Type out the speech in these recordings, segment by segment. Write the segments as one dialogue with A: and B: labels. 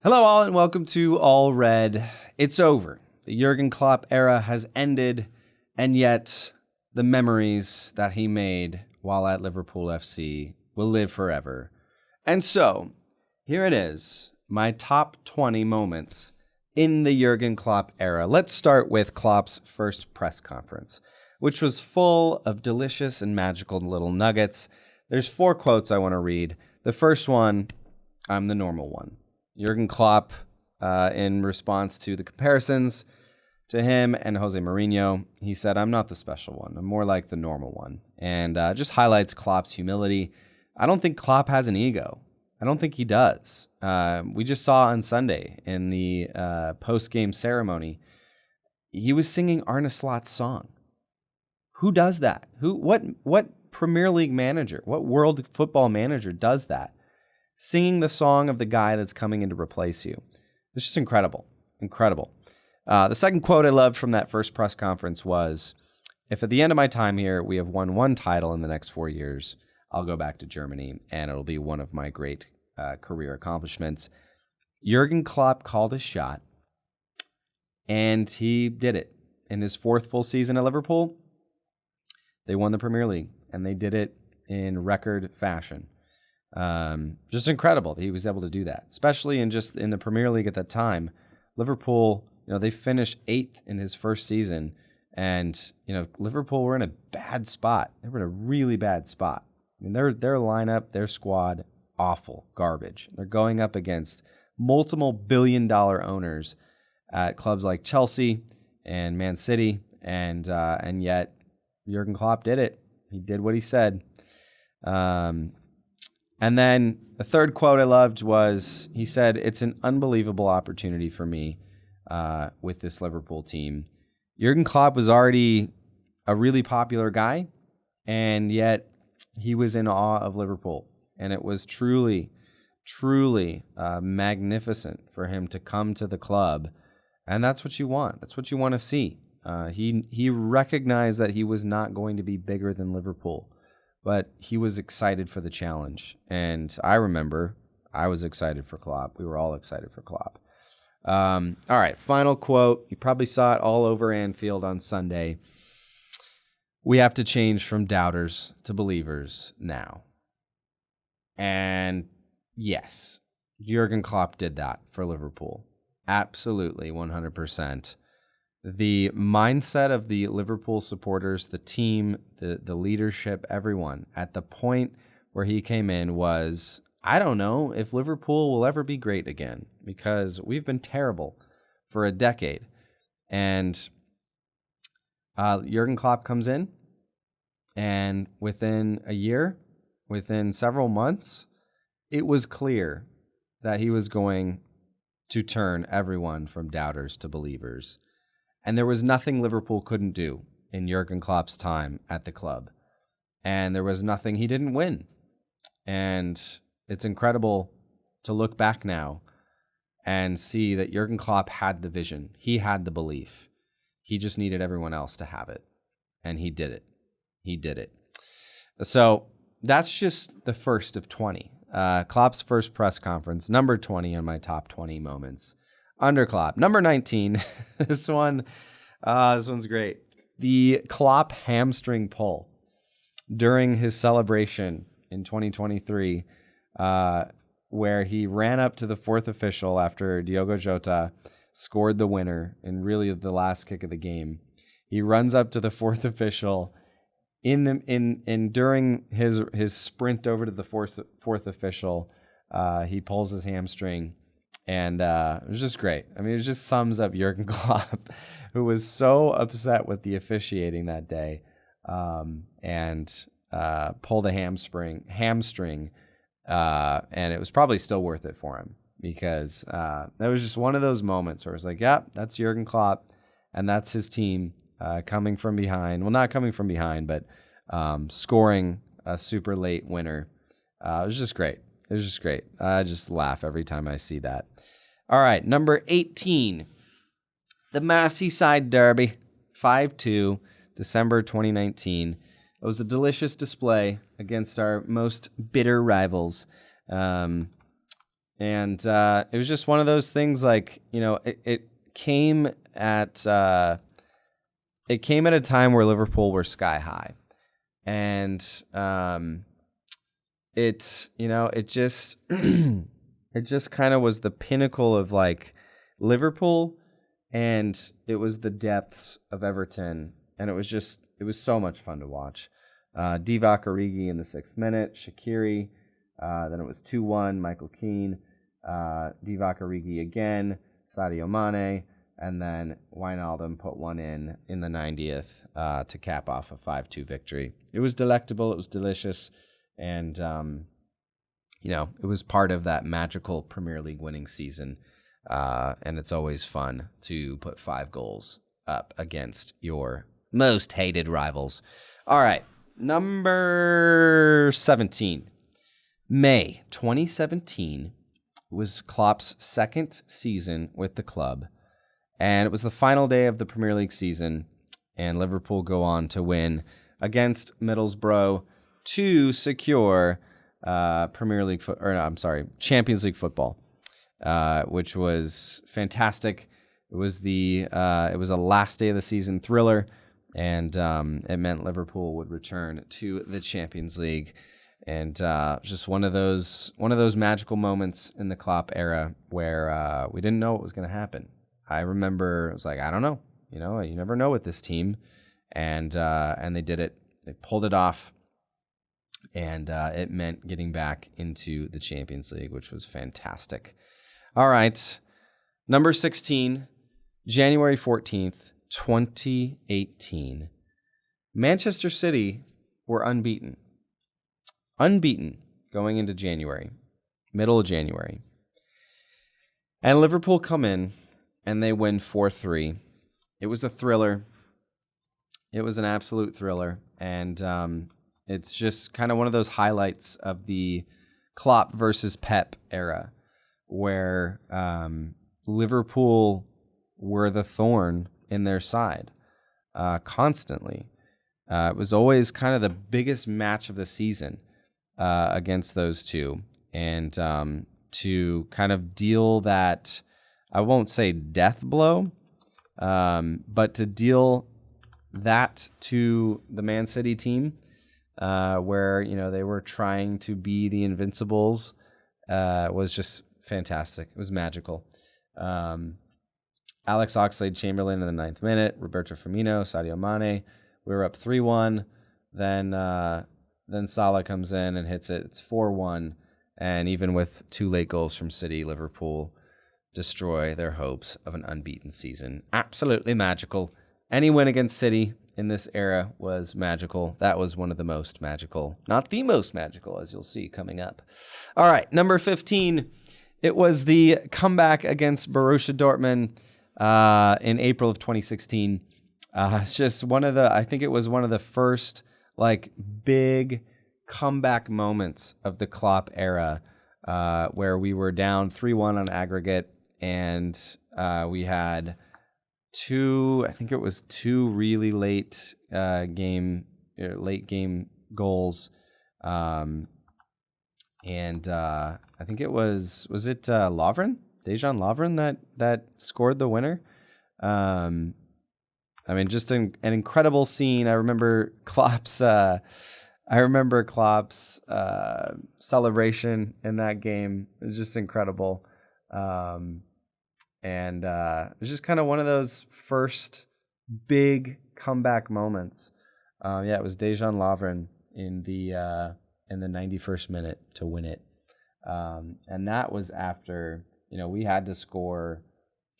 A: Hello all and welcome to All Red. It's over. The Jurgen Klopp era has ended, and yet the memories that he made while at Liverpool FC will live forever. And so, here it is, my top 20 moments in the Jurgen Klopp era. Let's start with Klopp's first press conference, which was full of delicious and magical little nuggets. There's 4 quotes I want to read. The first one, I'm the normal one. Jurgen Klopp, in response to the comparisons to him and Jose Mourinho, he said, "I'm not the special one. I'm more like the normal one." And just highlights Klopp's humility. I don't think Klopp has an ego. I don't think he does. We just saw on Sunday in the post-game ceremony, he was singing Arne Slot's song. Who does that? What Premier League manager, what world football manager does that? Singing the song of the guy that's coming in to replace you. It's just incredible. Incredible. The second quote I loved from that first press conference was, "If at the end of my time here, we have won 1 title in the next 4 years, I'll go back to Germany, and it'll be one of my great career accomplishments." Jurgen Klopp called his shot, and he did it. In his 4th full season at Liverpool, they won the Premier League, and they did it in record fashion. Just incredible that he was able to do that, especially in the Premier League at that time. Liverpool, they finished 8th in his first season, and Liverpool were in a bad spot. They were in a really bad spot. I mean, their lineup, their squad, awful, garbage. They're going up against multiple billion-dollar owners at clubs like Chelsea and Man City, and yet Jurgen Klopp did it. He did what he said. And then the third quote I loved was, he said, "It's an unbelievable opportunity for me with this Liverpool team." Jurgen Klopp was already a really popular guy, and yet he was in awe of Liverpool. And it was truly, truly magnificent for him to come to the club. And that's what you want. That's what you want to see. He recognized that he was not going to be bigger than Liverpool, but he was excited for the challenge. And I remember I was excited for Klopp. We were all excited for Klopp. All right, final quote. You probably saw it all over Anfield on Sunday. "We have to change from doubters to believers now." And yes, Jurgen Klopp did that for Liverpool. Absolutely, 100%. The mindset of the Liverpool supporters, the team, the leadership, everyone, at the point where he came in was, I don't know if Liverpool will ever be great again, because we've been terrible for a decade. And Jurgen Klopp comes in, and within a year, within several months, it was clear that he was going to turn everyone from doubters to believers. And there was nothing Liverpool couldn't do in Jurgen Klopp's time at the club. And there was nothing he didn't win. And it's incredible to look back now and see that Jurgen Klopp had the vision. He had the belief. He just needed everyone else to have it. And he did it. He did it. So that's just the first of 20. Klopp's first press conference, number 20 on my top 20 moments under Klopp. Number 19, this one's great. The Klopp hamstring pull during his celebration in 2023, where he ran up to the 4th official after Diogo Jota scored the winner in really the last kick of the game. He runs up to the 4th official during his sprint over to the fourth official. He pulls his hamstring. And it was just great. I mean, it just sums up Jurgen Klopp, who was so upset with the officiating that day, and pulled a hamstring, and it was probably still worth it for him, because that was just one of those moments where it was like, yeah, that's Jurgen Klopp, and that's his team coming from behind. Well, not coming from behind, but scoring a super late winner. It was just great. It was just great. I just laugh every time I see that. All right, number 18, the Merseyside Derby, 5-2, December 2019. It was a delicious display against our most bitter rivals. And it was just one of those things, like, it came at a time where Liverpool were sky high. And it just it just kind of was the pinnacle of like Liverpool, and it was the depths of Everton, and it was so much fun to watch. Divock Origi in the 6th minute, Shaqiri, then it was 2-1, Michael Keane, Divock Origi again, Sadio Mane, and then Wijnaldum put one in the 90th to cap off a 5-2 victory. It was delectable, it was delicious, and it was part of that magical Premier League winning season. And it's always fun to put 5 goals up against your most hated rivals. All right, number 17. May 2017 was Klopp's 2nd season with the club, and it was the final day of the Premier League season, and Liverpool go on to win against Middlesbrough to secure Champions League football. Which was fantastic. It was a last day of the season thriller, and it meant Liverpool would return to the Champions League, and just one of those magical moments in the Klopp era where we didn't know what was going to happen. I remember it was like, I don't know, you never know with this team, and they did it. They pulled it off. And it meant getting back into the Champions League, which was fantastic. All right, number 16, January 14th, 2018. Manchester City were unbeaten. Unbeaten going into January, middle of January. And Liverpool come in, and they win 4-3. It was a thriller. It was an absolute thriller. And it's just kind of one of those highlights of the Klopp versus Pep era, where Liverpool were the thorn in their side constantly. It was always kind of the biggest match of the season against those two. And to kind of deal that, I won't say death blow, but to deal that to the Man City team, where they were trying to be the Invincibles, was just fantastic. It was magical. Alex Oxlade-Chamberlain in the 9th minute, Roberto Firmino, Sadio Mane. We were up 3-1. Then Salah comes in and hits it. It's 4-1. And even with 2 late goals from City, Liverpool destroy their hopes of an unbeaten season. Absolutely magical. Any win against City in this era was magical. That was one of the most magical. Not the most magical, as you'll see coming up. All right, number 15. It was the comeback against Borussia Dortmund in April of 2016. It's just I think it was one of the first big comeback moments of the Klopp era, where we were down 3-1 on aggregate, and we had two really late game goals. And I think it was it Lovren? Dejan Lovren that scored the winner. Just an incredible scene. I remember Klopp's celebration in that game. It was just incredible. And it was just kind of one of those first big comeback moments. It was Dejan Lovren in the 91st minute to win it. And that was after, we had to score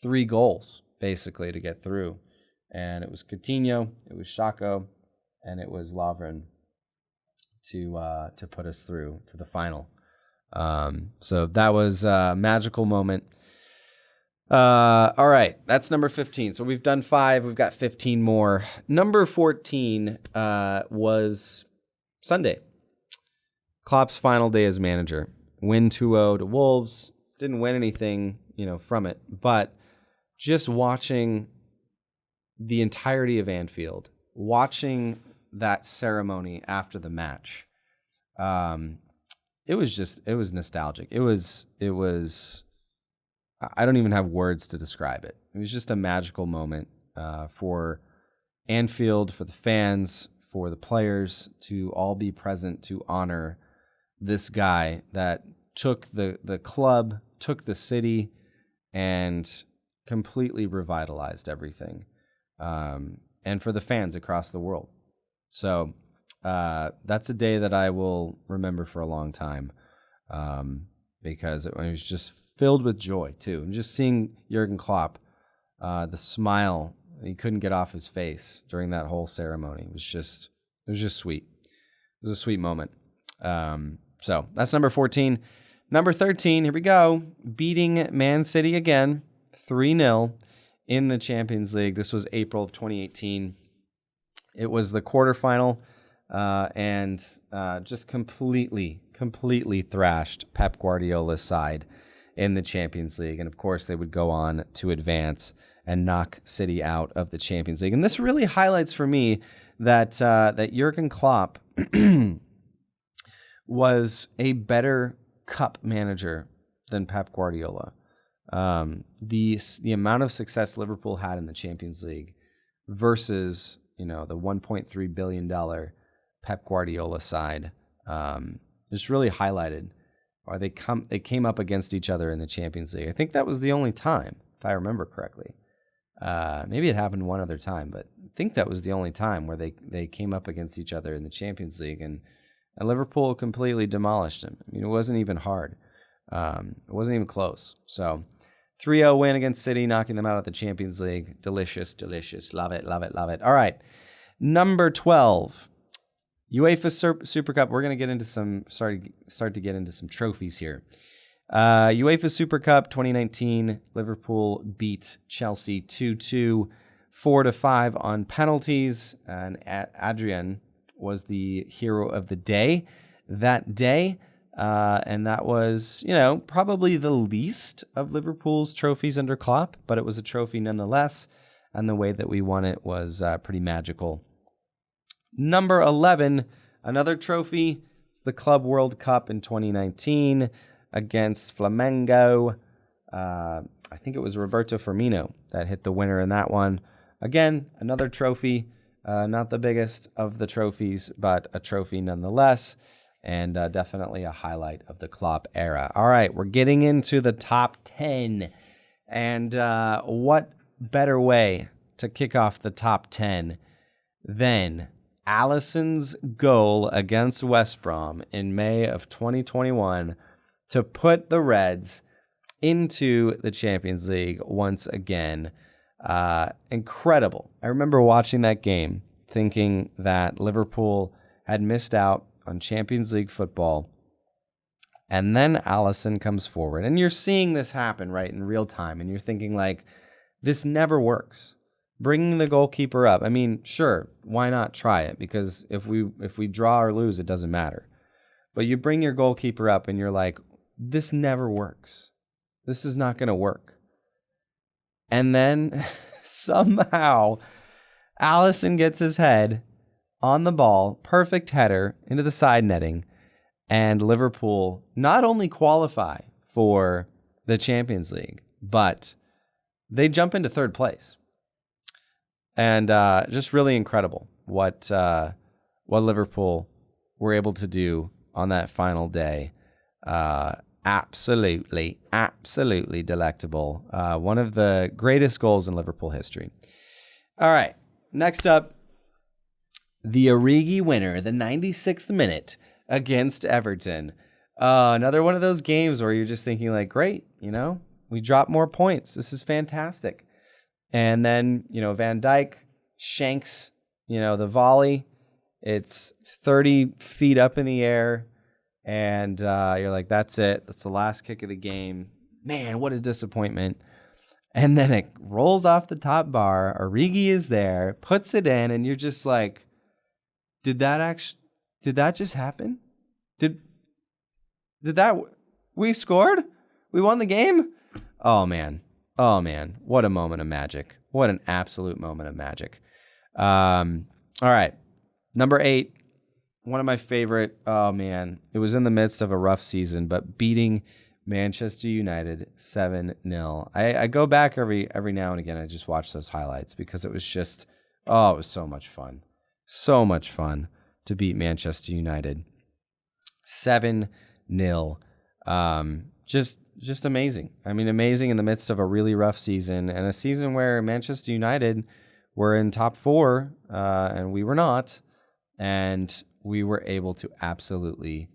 A: 3 goals basically to get through. And it was Coutinho, it was Xhaka, and it was Lovren to put us through to the final. So that was a magical moment. All right, that's number 15. So we've done 5. We've got 15 more. Number 14 was Sunday. Klopp's final day as manager. Win 2-0 to Wolves. Didn't win anything, from it. But just watching the entirety of Anfield, watching that ceremony after the match, it was nostalgic. It was, I don't even have words to describe it. It was just a magical moment for Anfield, for the fans, for the players to all be present to honor this guy that took the club, took the city, and completely revitalized everything. And for the fans across the world. So that's a day that I will remember for a long time, because it was just filled with joy too. And just seeing Jurgen Klopp, the smile he couldn't get off his face during that whole ceremony was just sweet. It was a sweet moment. So that's number 14. Number 13, here we go. Beating Man City again, 3-0 in the Champions League. This was April of 2018. It was the quarterfinal, and just completely thrashed Pep Guardiola's side in the Champions League. And of course, they would go on to advance and knock City out of the Champions League. And this really highlights for me that Jurgen Klopp was a better cup manager than Pep Guardiola. The amount of success Liverpool had in the Champions League versus the $1.3 billion Pep Guardiola side just really highlighted, or they came up against each other in the Champions League. I think that was the only time, if I remember correctly. Maybe it happened one other time, but I think that was the only time where they came up against each other in the Champions League, and Liverpool completely demolished them. I mean, it wasn't even hard. It wasn't even close. So 3-0 win against City, knocking them out of the Champions League. Delicious. Love it. All right. Number 12, UEFA Super Cup. We're going to get into start to get into some trophies here. UEFA Super Cup 2019, Liverpool beat Chelsea 2-2, 4-5 on penalties, and Adrian was the hero of the day that day. And that was, probably the least of Liverpool's trophies under Klopp, but it was a trophy nonetheless. And the way that we won it was pretty magical. Number 11, another trophy. It's the Club World Cup in 2019 against Flamengo. I think it was Roberto Firmino that hit the winner in that one. Again, another trophy. Not the biggest of the trophies, but a trophy nonetheless. And definitely a highlight of the Klopp era. All right, we're getting into the top 10. And what better way to kick off the top 10 than Alisson's goal against West Brom in May of 2021 to put the Reds into the Champions League once again. Incredible. I remember watching that game thinking that Liverpool had missed out on Champions League football. And then Alisson comes forward. And you're seeing this happen, right, in real time. And you're thinking, like, this never works. Bringing the goalkeeper up. I mean, sure, why not try it? Because if we draw or lose, it doesn't matter. But you bring your goalkeeper up and you're like, this never works. This is not going to work. And then somehow Alisson gets his head on the ball, perfect header into the side netting, and Liverpool not only qualify for the Champions League, but they jump into third place. And just really incredible what Liverpool were able to do on that final day. Absolutely delectable. One of the greatest goals in Liverpool history. All right, next up, the Origi winner, the 96th minute against Everton. Another one of those games where you're just thinking, like, great, we dropped more points. This is fantastic. And then, Van Dijk shanks, the volley. It's 30 feet up in the air. And you're like, that's it. That's the last kick of the game. Man, what a disappointment. And then it rolls off the top bar. Origi is there, puts it in, and you're just like, did that just happen? Did that, we scored? We won the game? Oh man. What a moment of magic. What an absolute moment of magic. All right. Number 8, one of my favorite. Oh man, it was in the midst of a rough season, but beating Manchester United 7-0. I go back every now and again. I just watch those highlights because it was just, it was so much fun. So much fun to beat Manchester United 7-0. Just amazing. I mean, amazing in the midst of a really rough season and a season where Manchester United were in top 4 and we were not. And we were able to absolutely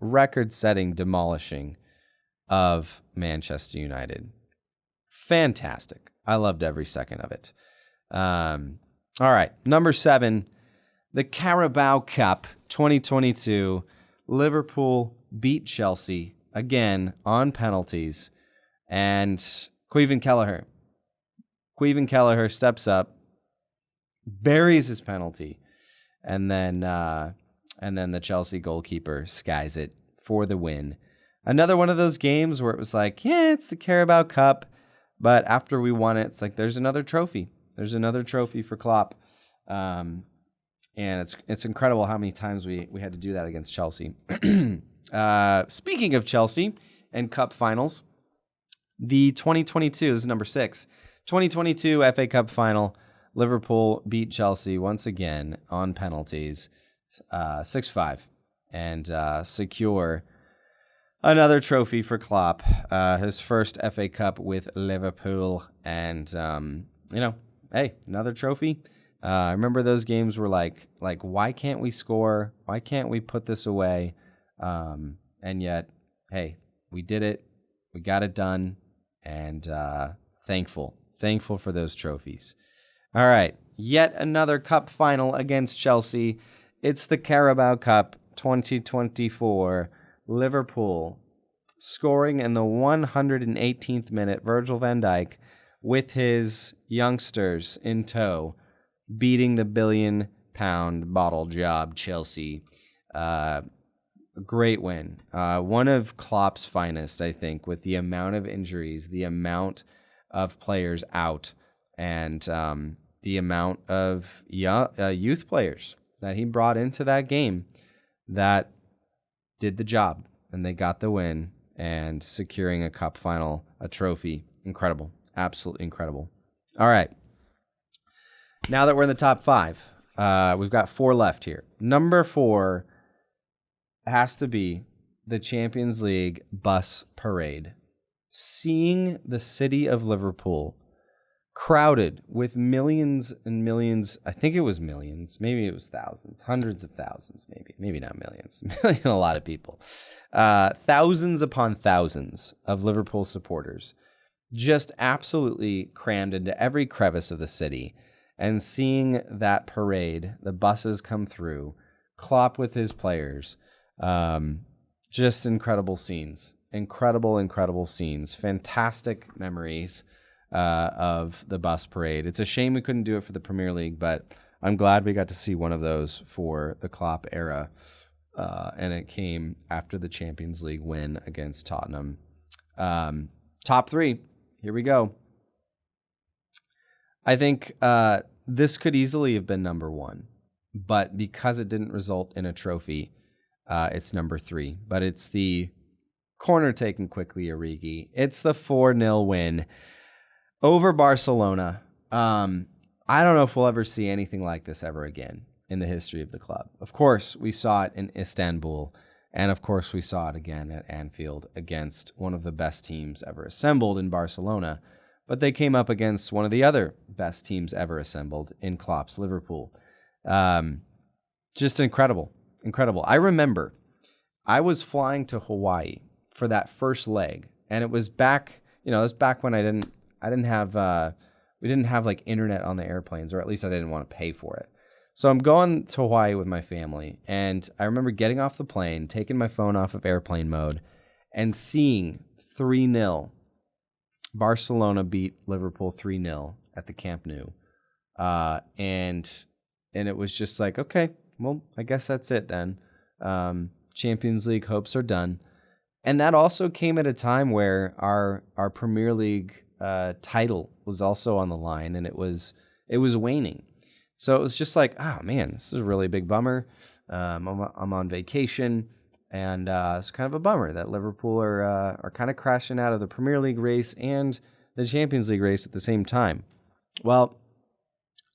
A: record-setting demolishing of Manchester United. Fantastic. I loved every second of it. All right, number 7, the Carabao Cup 2022. Liverpool beat Chelsea again on penalties, and Caoimhin Kelleher steps up, buries his penalty, and then the Chelsea goalkeeper skies it for the win. Another one of those games where it was like, yeah, it's the Carabao Cup, but after we won it, it's like there's another trophy. There's another trophy for Klopp. And it's incredible how many times we had to do that against Chelsea. Speaking of Chelsea and cup finals, the 2022 is number 6. 2022 FA Cup final. Liverpool beat Chelsea once again on penalties, 6-5, and secure another trophy for Klopp, his first FA Cup with Liverpool, and hey, another trophy. I remember those games were like, why can't we score? Why can't we put this away? And yet, hey, we did it. We got it done, and thankful for those trophies. All right, yet another cup final against Chelsea. It's the Carabao Cup 2024. Liverpool scoring in the 118th minute. Virgil van Dijk with his youngsters in tow, beating the billion-pound bottle job Chelsea. A great win. One of Klopp's finest, I think, with the amount of injuries, the amount of players out, and the amount of youth players that he brought into that game that did the job, and they got the win and securing a cup final, a trophy. Incredible. Absolutely incredible. All right. Now that we're in the top 5, we've got 4 left here. Number 4 has to be the Champions League bus parade. Seeing the city of Liverpool crowded with millions and millions, I think it was millions, maybe it was thousands, hundreds of thousands, maybe not millions, a lot of people, thousands upon thousands of Liverpool supporters just absolutely crammed into every crevice of the city, and seeing that parade, the buses come through, Klopp with his players, just incredible scenes, incredible scenes, fantastic memories of the bus parade. It's a shame we couldn't do it for the Premier League, but I'm glad we got to see one of those for the Klopp era, and it came after the Champions League win against Tottenham. Top 3, here we go. I think this could easily have been number 1, but because it didn't result in a trophy, it's number 3. But it's the corner taken quickly, Origi. It's the 4-0 win over Barcelona. I don't know if we'll ever see anything like this ever again in the history of the club. Of course, we saw it in Istanbul, and of course, we saw it again at Anfield against one of the best teams ever assembled in Barcelona. But they came up against one of the other best teams ever assembled in Klopp's Liverpool. Just incredible. I remember I was flying to Hawaii for that first leg, and it was back, it was back when we didn't have like internet on the airplanes, or at least I didn't want to pay for it. So I'm going to Hawaii with my family, and I remember getting off the plane, taking my phone off of airplane mode, and seeing 3-0. Barcelona beat Liverpool 3-0 at the Camp Nou. And it was just like, okay, well, I guess that's it then. Champions League hopes are done. And that also came at a time where our Premier League title was also on the line, and it was waning. So it was just like, oh man, this is a really big bummer. I'm on vacation, and it's kind of a bummer that Liverpool are kind of crashing out of the Premier League race and the Champions League race at the same time. Well,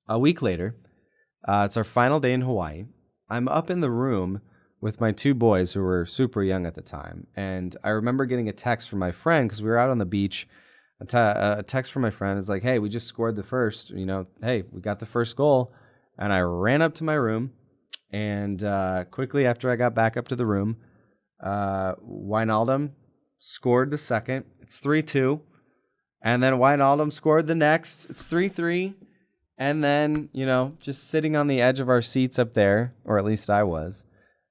A: a week later, it's our final day in Hawaii. I'm up in the room with my two boys who were super young at the time, and I remember getting a text from my friend because we were out on the beach. A text from my friend is like, hey, we just scored the first, hey, we got the first goal. And I ran up to my room, and quickly after I got back up to the room, Wijnaldum scored the second. It's 3-2. And then Wijnaldum scored the next. It's 3-3. And then, just sitting on the edge of our seats up there, or at least I was,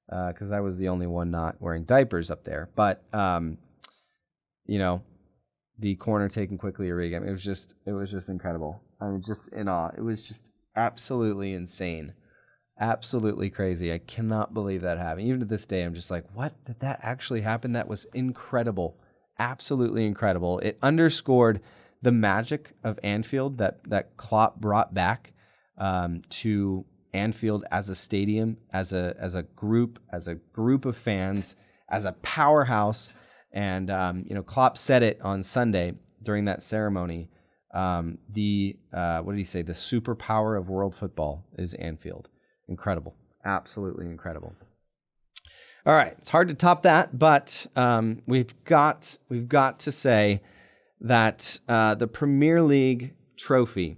A: because I was the only one not wearing diapers up there. But, the corner taken quickly origi. It was just incredible. I mean, just in awe. It was just absolutely insane. Absolutely crazy. I cannot believe that happened. Even to this day, I'm just like, what? Did that actually happen? That was incredible. Absolutely incredible. It underscored the magic of Anfield that Klopp brought back to Anfield as a stadium, as a group of fans, as a powerhouse. And, Klopp said it on Sunday during that ceremony. What did he say? The superpower of world football is Anfield. Incredible. Absolutely incredible. All right. It's hard to top that, but we've got to say that the Premier League trophy,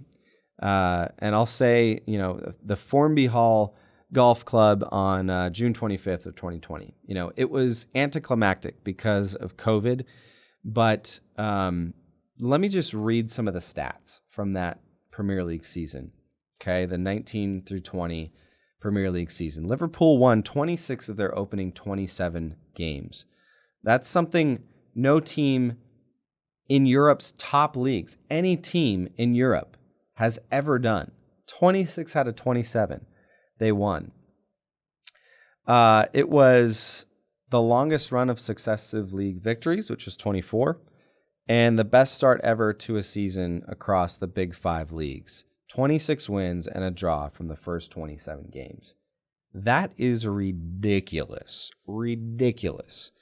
A: and I'll say, the Formby Hall Golf Club on June 25th of 2020. It was anticlimactic because of COVID, but let me just read some of the stats from that Premier League season. Okay, the 19 through 20 Premier League season. Liverpool won 26 of their opening 27 games. That's something no team in Europe's top leagues, any team in Europe, has ever done. 26 out of 27. They won. It was the longest run of successive league victories, which was 24, and the best start ever to a season across the Big Five leagues. 26 wins and a draw from the first 27 games. That is ridiculous. Ridiculous.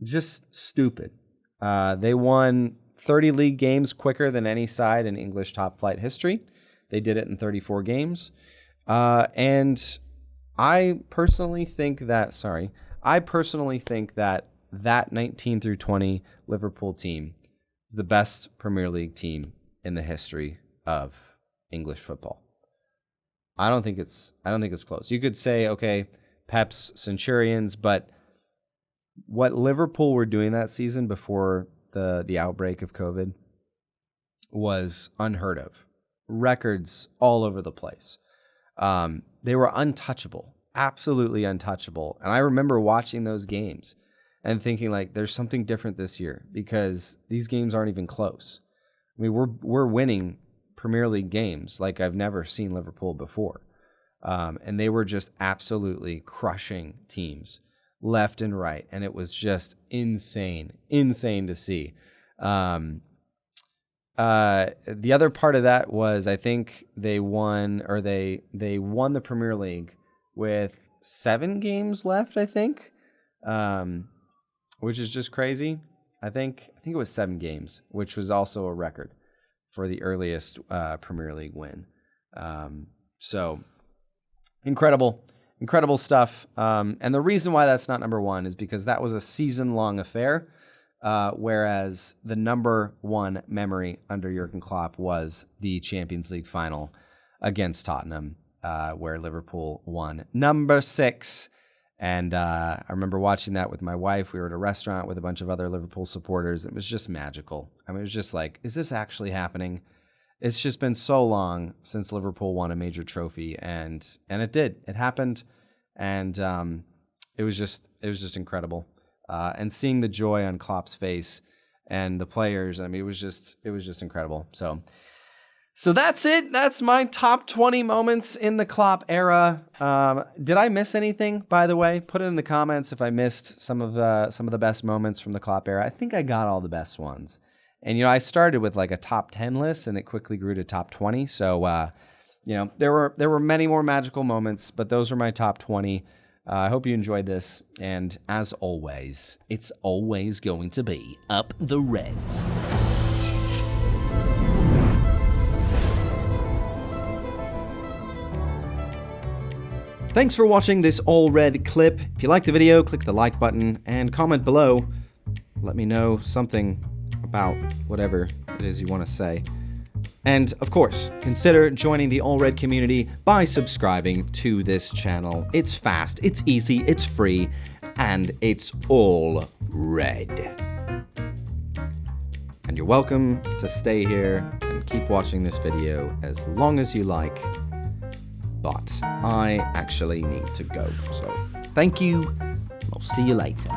A: Just stupid. They won 30 league games quicker than any side in English top flight history. They did it in 34 games. And I personally think that that 19 through 20 Liverpool team is the best Premier League team in the history of English football. I don't think it's close. You could say, okay, Pep's Centurions, but what Liverpool were doing that season before the outbreak of COVID was unheard of. Records all over the place. They were untouchable, absolutely untouchable. And I remember watching those games and thinking, like, there's something different this year because these games aren't even close. I mean, we're winning Premier League games like I've never seen Liverpool before. And they were just absolutely crushing teams left and right. And it was just insane to see. The other part of that was, I think they won the Premier League with 7 games left, I think, which is just crazy. I think it was 7 games, which was also a record for the earliest Premier League win. So incredible stuff. And the reason why that's not number one is because that was a season-long affair. Whereas the number one memory under Jurgen Klopp was the Champions League final against Tottenham, where Liverpool won number 6. And I remember watching that with my wife. We were at a restaurant with a bunch of other Liverpool supporters. It was just magical. I mean, it was just like, is this actually happening? It's just been so long since Liverpool won a major trophy, and it did. It happened, and it was just incredible. And seeing the joy on Klopp's face and the players, I mean, it was just incredible. So that's it. That's my top 20 moments in the Klopp era. Did I miss anything, by the way? Put it in the comments if I missed some of the best moments from the Klopp era. I think I got all the best ones. And, I started with like a top 10 list, and it quickly grew to top 20. So there were many more magical moments, but those are my top 20. I hope you enjoyed this, and as always, it's always going to be up the Reds. Thanks for watching this all red clip. If you liked the video, click the like button and comment below. Let me know something about whatever it is you want to say. And of course, consider joining the All Red community by subscribing to this channel. It's fast, it's easy, it's free, and it's all red. And you're welcome to stay here and keep watching this video as long as you like. But I actually need to go. So thank you. I'll see you later.